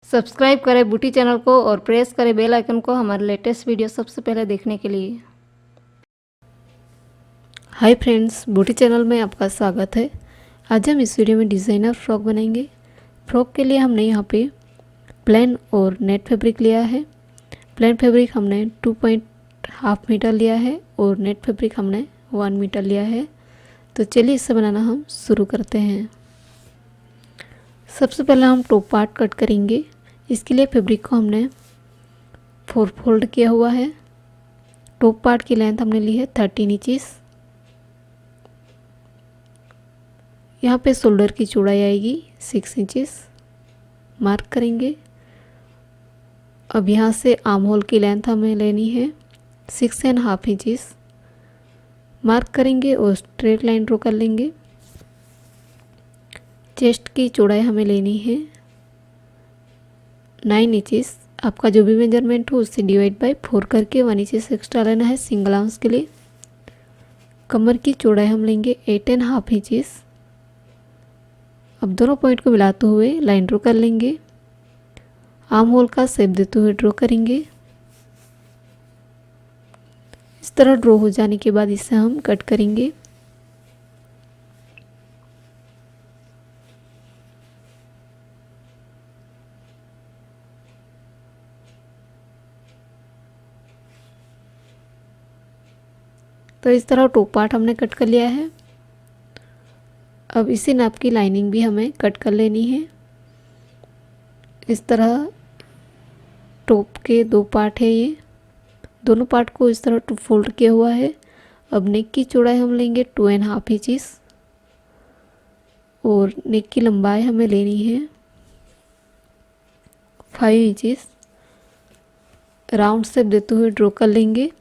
Subscribe करें बूटी channel को और प्रेस करें बेल आइकन को हमारे लेटेस्ट वीडियो सबसे पहले देखने के लिए। हाय फ्रेंड्स, बूटी चैनल में आपका स्वागत है। आज हम इस वीडियो में डिज़ाइनर फ्रॉक बनाएंगे। फ्रॉक के लिए हमने यहाँ पे प्लेन और नेट फैब्रिक लिया है। प्लेन फैब्रिक हमने 2.5 मीटर लिया है और नेट फैब्रिक हमने 1 मीटर लिया है। तो चलिए इसे बनाना हम शुरू करते हैं। सबसे पहले हम टॉप पार्ट कट करेंगे। इसके लिए फैब्रिक को हमने 4 फोल्ड किया हुआ है। टॉप पार्ट की लेंथ हमने ली है 13 इंचेस। यहाँ पे शोल्डर की चौड़ाई आएगी 6 इंचेस, मार्क करेंगे। अब यहाँ से आर्म होल की लेंथ हमें लेनी है 6.5 इंचेस, मार्क करेंगे और स्ट्रेट लाइन ड्रॉ कर लेंगे। चेस्ट की चौड़ाई हमें लेनी है 9 इंचेस। आपका जो भी मेजरमेंट हो उससे डिवाइड बाय 4 करके 1 इंचेस एक्स्ट्रा लेना है सिंगल आर्म्स के लिए। कमर की चौड़ाई हम लेंगे 8.5 इंचेस। अब दोनों पॉइंट को मिलाते हुए लाइन ड्रॉ कर लेंगे। आर्म होल का शेप देते हुए ड्रॉ करेंगे। इस तरह ड्रॉ हो जाने के बाद इसे हम कट करेंगे। तो इस तरह टॉप पार्ट हमने कट कर लिया है। अब इसी नाप की लाइनिंग भी हमें कट कर लेनी है। इस तरह टॉप के 2 पार्ट है, ये दोनों पार्ट को इस तरह 2 फोल्ड किया हुआ है। अब नेक की चौड़ाई हम लेंगे 2.5 इंचेस और नेक की लंबाई हमें लेनी है 5 इंचेस। राउंड शेप देते हुए ड्रॉ कर लेंगे।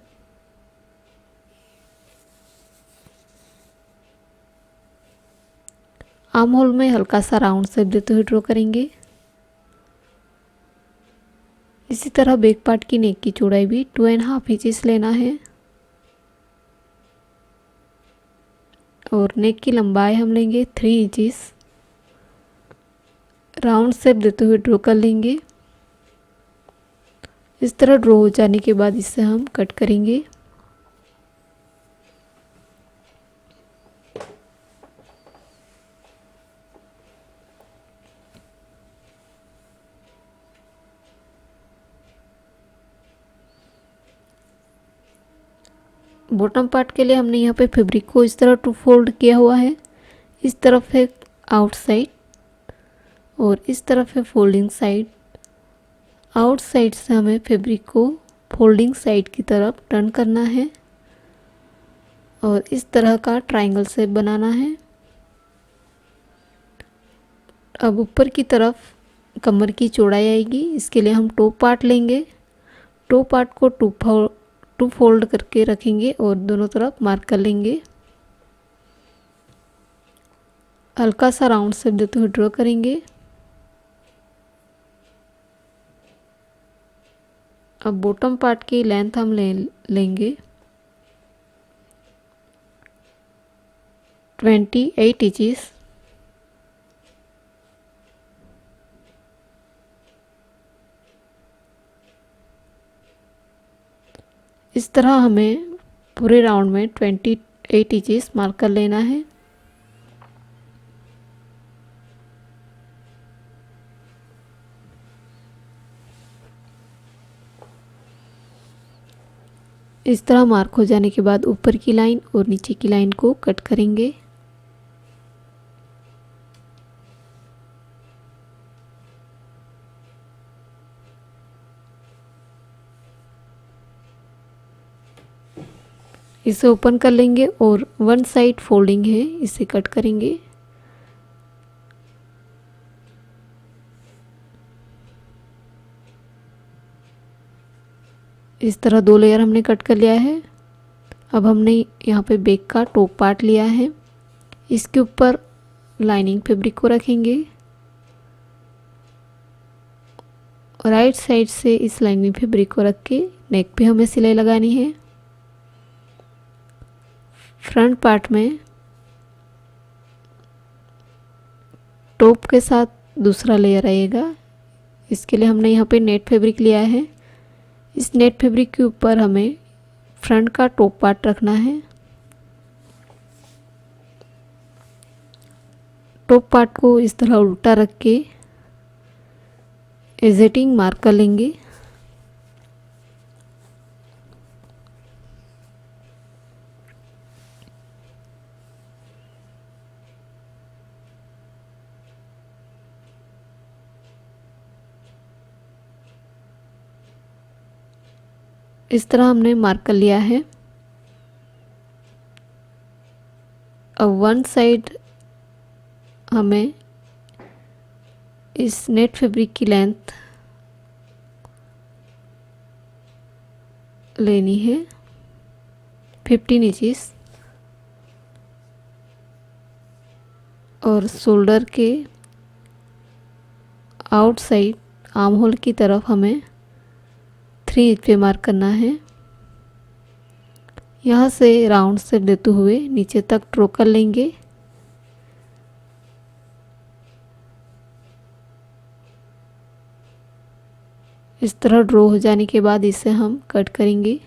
आर्म होल में हल्का सा राउंड शेप देते हुए ड्रॉ करेंगे। इसी तरह बैक पार्ट की नेक की चौड़ाई भी 2.5 इंचेस लेना है और नेक की लंबाई हम लेंगे 3 इंचेस। राउंड शेप देते हुए ड्रॉ कर लेंगे। इस तरह ड्रॉ हो जाने के बाद इसे हम कट करेंगे। बॉटम पार्ट के लिए हमने यहाँ पे फैब्रिक को इस तरह 2 फोल्ड किया हुआ है। इस तरफ है आउटसाइड और इस तरफ है फोल्डिंग साइड। आउटसाइड से हमें फैब्रिक को फोल्डिंग साइड की तरफ टर्न करना है और इस तरह का ट्रायंगल शेप बनाना है। अब ऊपर की तरफ कमर की चौड़ाई आएगी। इसके लिए हम टॉप पार्ट लेंगे। टॉप पार्ट को 2 फोल्ड करके रखेंगे और दोनों तरफ मार्क कर लेंगे। हल्का सा राउंड शेप देते हुए ड्रॉ करेंगे। अब बॉटम पार्ट की लेंथ हम लेंगे 28 इंचेस। इस तरह हमें पूरे राउंड में 28 इंचेस मार्क कर लेना है। इस तरह मार्क हो जाने के बाद ऊपर की लाइन और नीचे की लाइन को कट करेंगे। इसे ओपन कर लेंगे और 1 साइड फोल्डिंग है, इसे कट करेंगे। इस तरह 2 लेयर हमने कट कर लिया है। अब हमने यहाँ पे बैक का टॉप पार्ट लिया है। इसके ऊपर लाइनिंग फैब्रिक को रखेंगे। राइट साइड से इस लाइनिंग फैब्रिक को रख के नेक पे हमें सिलाई लगानी है। फ्रंट पार्ट में टॉप के साथ दूसरा लेयर आएगा, इसके लिए हमने यहाँ पे नेट फैब्रिक लिया है। इस नेट फैब्रिक के ऊपर हमें फ्रंट का टॉप पार्ट रखना है। टॉप पार्ट को इस तरह उल्टा रख के एजेटिंग मार्क कर लेंगे। इस तरह हमने मार्क कर लिया है। अब वन साइड हमें इस नेट फैब्रिक की लेंथ लेनी है 15 इंचेस और शोल्डर के आउटसाइड आर्म होल की तरफ हमें 3 इंच पे मार्क करना है। यहाँ से राउंड शेप देते हुए नीचे तक ड्रॉ कर लेंगे। इस तरह ड्रॉ हो जाने के बाद इसे हम कट करेंगे।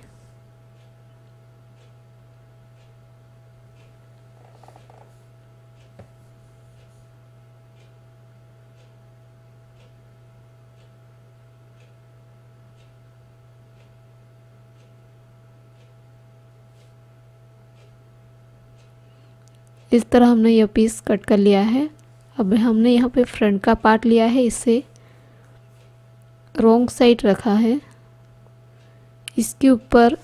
इस तरह हमने यह पीस कट कर लिया है। अब हमने यहाँ पे फ्रंट का पार्ट लिया है, इसे रॉन्ग साइड रखा है। इसके ऊपर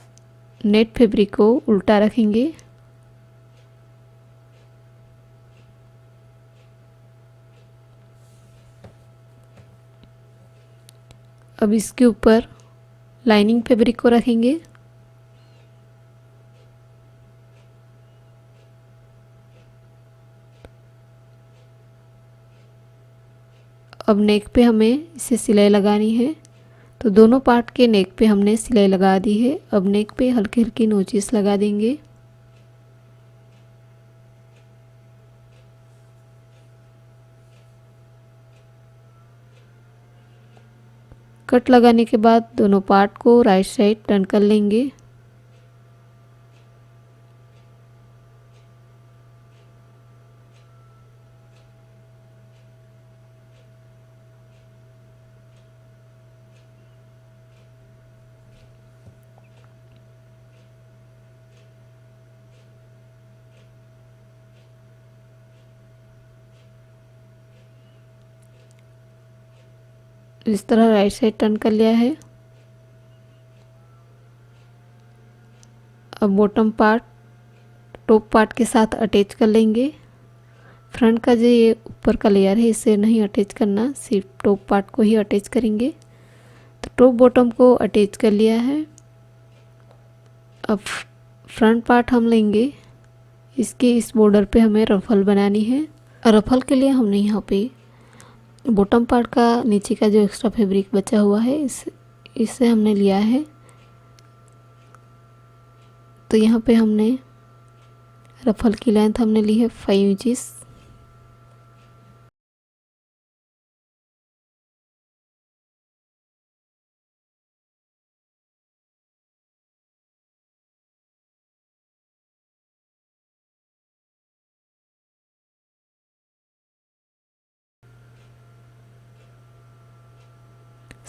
नेट फैब्रिक को उल्टा रखेंगे। अब इसके ऊपर लाइनिंग फैब्रिक को रखेंगे। अब नेक पे हमें इसे सिलाई लगानी है, तो दोनों पार्ट के नेक पे हमने सिलाई लगा दी है। अब नेक पे हल्की हल्की नोचिस लगा देंगे। कट लगाने के बाद दोनों पार्ट को राइट साइड टर्न कर लेंगे। इस तरह राइट साइड टर्न कर लिया है। अब बॉटम पार्ट टॉप पार्ट के साथ अटैच कर लेंगे। फ्रंट का जो ये ऊपर का लेयर है इसे नहीं अटैच करना, सिर्फ टॉप पार्ट को ही अटैच करेंगे। तो टॉप बॉटम को अटैच कर लिया है। अब फ्रंट पार्ट हम लेंगे, इसके इस बॉर्डर पे हमें रफल बनानी है। रफल के लिए हमने यहाँ पे बॉटम पार्ट का नीचे का जो एक्स्ट्रा फैब्रिक बचा हुआ है इससे हमने लिया है। तो यहाँ पे हमने रफल की लेंथ हमने ली है 5 इंचेस।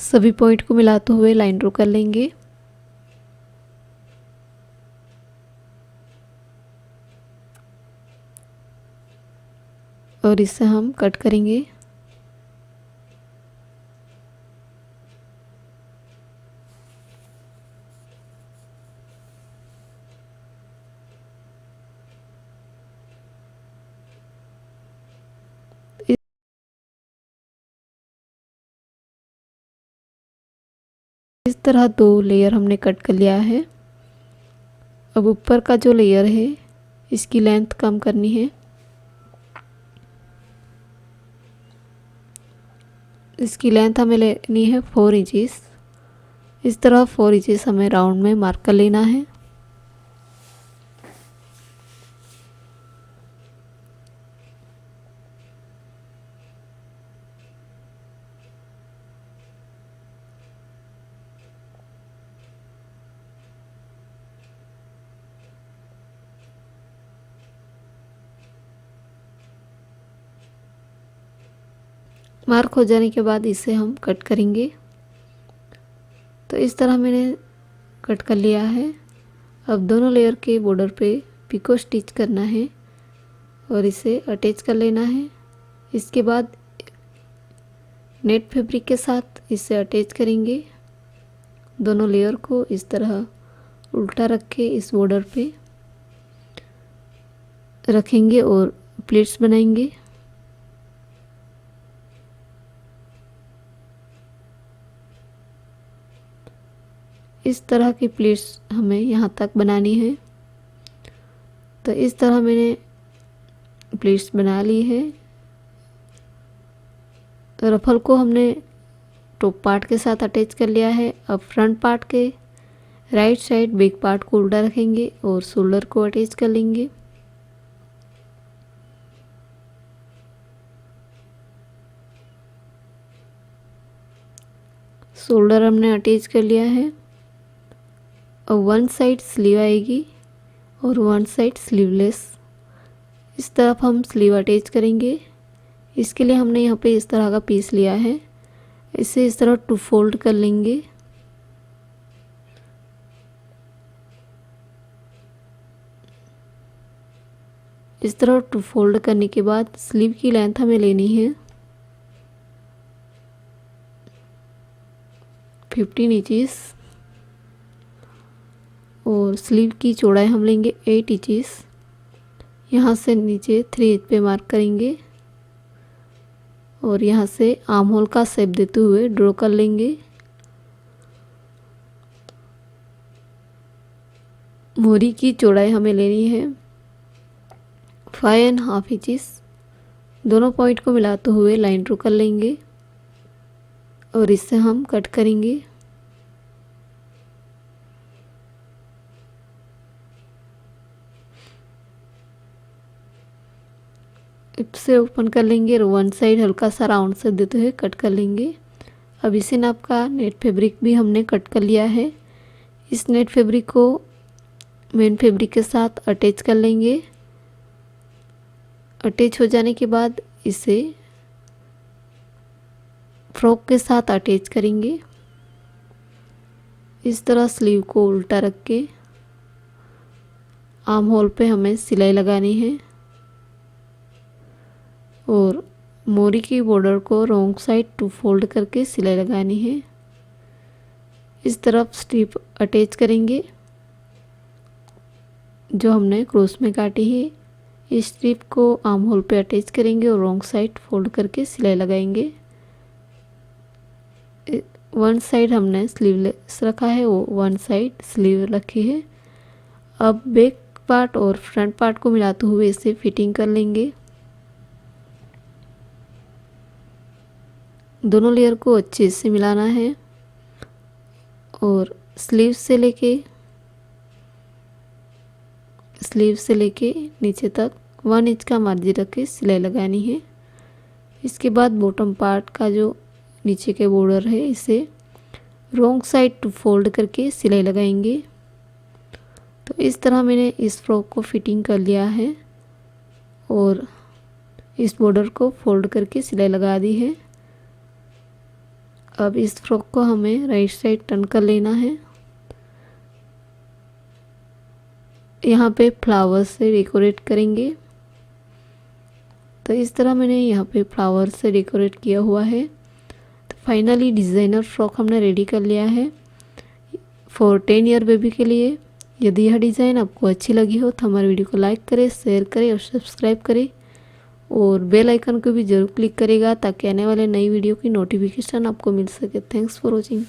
सभी पॉइंट को मिलाते हुए लाइन ड्रॉ कर लेंगे। और इसे हम कट करेंगे। इस तरह 2 लेयर हमने कट कर लिया है। अब ऊपर का जो लेयर है इसकी लेंथ कम करनी है। इसकी लेंथ हमें लेनी है 4 इंचेस। इस तरह 4 इंचेस हमें राउंड में मार्क कर लेना है। मार्क हो जाने के बाद इसे हम कट करेंगे। तो इस तरह मैंने कट कर लिया है। अब दोनों लेयर के बॉर्डर पे पिको स्टिच करना है और इसे अटैच कर लेना है। इसके बाद नेट फैब्रिक के साथ इसे अटैच करेंगे। दोनों लेयर को इस तरह उल्टा रख के इस बॉर्डर पे रखेंगे और प्लेट्स बनाएंगे। इस तरह की प्लेट्स हमें यहाँ तक बनानी है। तो इस तरह मैंने प्लेट्स बना ली है। तो रफल को हमने टॉप पार्ट के साथ अटैच कर लिया है। अब फ्रंट पार्ट के राइट साइड बैक पार्ट को उल्टा रखेंगे और शोल्डर को अटैच कर लेंगे। शोल्डर हमने अटैच कर लिया है। और वन साइड स्लीव आएगी और वन साइड स्लीवलेस। इस तरफ हम स्लीव अटैच करेंगे। इसके लिए हमने यहाँ पे इस तरह का पीस लिया है। इसे इस तरह टू फोल्ड कर लेंगे। इस तरह टू फोल्ड करने के बाद स्लीव की लेंथ हमें लेनी है 15 इंचेस और स्लीव की चौड़ाई हम लेंगे 8 इंचेस। यहाँ से नीचे 3 इंच पे मार्क करेंगे और यहाँ से आर्म होल का शेप देते हुए ड्रॉ कर लेंगे। मोरी की चौड़ाई हमें लेनी है 5.5 इंचेस। दोनों पॉइंट को मिलाते हुए लाइन ड्रॉ कर लेंगे और इससे हम कट करेंगे। इसे ओपन कर लेंगे और वन साइड हल्का सा राउंड से देते हुए कट कर लेंगे। अब इसी नाप का नेट फैब्रिक भी हमने कट कर लिया है। इस नेट फैब्रिक को मेन फैब्रिक के साथ अटैच कर लेंगे। अटैच हो जाने के बाद इसे फ्रॉक के साथ अटैच करेंगे। इस तरह स्लीव को उल्टा रख के आर्म होल पे हमें सिलाई लगानी है और मोरी की बॉर्डर को रॉन्ग साइड टू फोल्ड करके सिलाई लगानी है। इस तरफ स्ट्रिप अटैच करेंगे जो हमने क्रॉस में काटी है। इस स्ट्रिप को आर्म होल पे अटैच करेंगे और रॉन्ग साइड फोल्ड करके सिलाई लगाएंगे। वन साइड हमने स्लीवलेस रखा है, वो वन साइड स्लीव रखी है। अब बैक पार्ट और फ्रंट पार्ट को मिलाते हुए इसे फिटिंग कर लेंगे। दोनों लेयर को अच्छे से मिलाना है और स्लीव से लेके नीचे तक 1 इंच का मार्जिन रख के सिलाई लगानी है। इसके बाद बॉटम पार्ट का जो नीचे के बॉर्डर है इसे रॉन्ग साइड टू फोल्ड करके सिलाई लगाएंगे। तो इस तरह मैंने इस फ्रॉक को फिटिंग कर लिया है और इस बॉर्डर को फोल्ड करके सिलाई लगा दी है। अब इस फ्रॉक को हमें राइट साइड टर्न कर लेना है। यहाँ पे फ्लावर से डेकोरेट करेंगे। तो इस तरह मैंने यहाँ पे फ्लावर से डेकोरेट किया हुआ है। तो फाइनली डिज़ाइनर फ्रॉक हमने रेडी कर लिया है फॉर 10 ईयर बेबी के लिए। यदि यह डिज़ाइन आपको अच्छी लगी हो तो हमारे वीडियो को लाइक करें, शेयर करें और सब्सक्राइब करें और बेल आइकन को भी ज़रूर क्लिक करेगा ताकि आने वाले नई वीडियो की नोटिफिकेशन आपको मिल सके। Thanks for watching.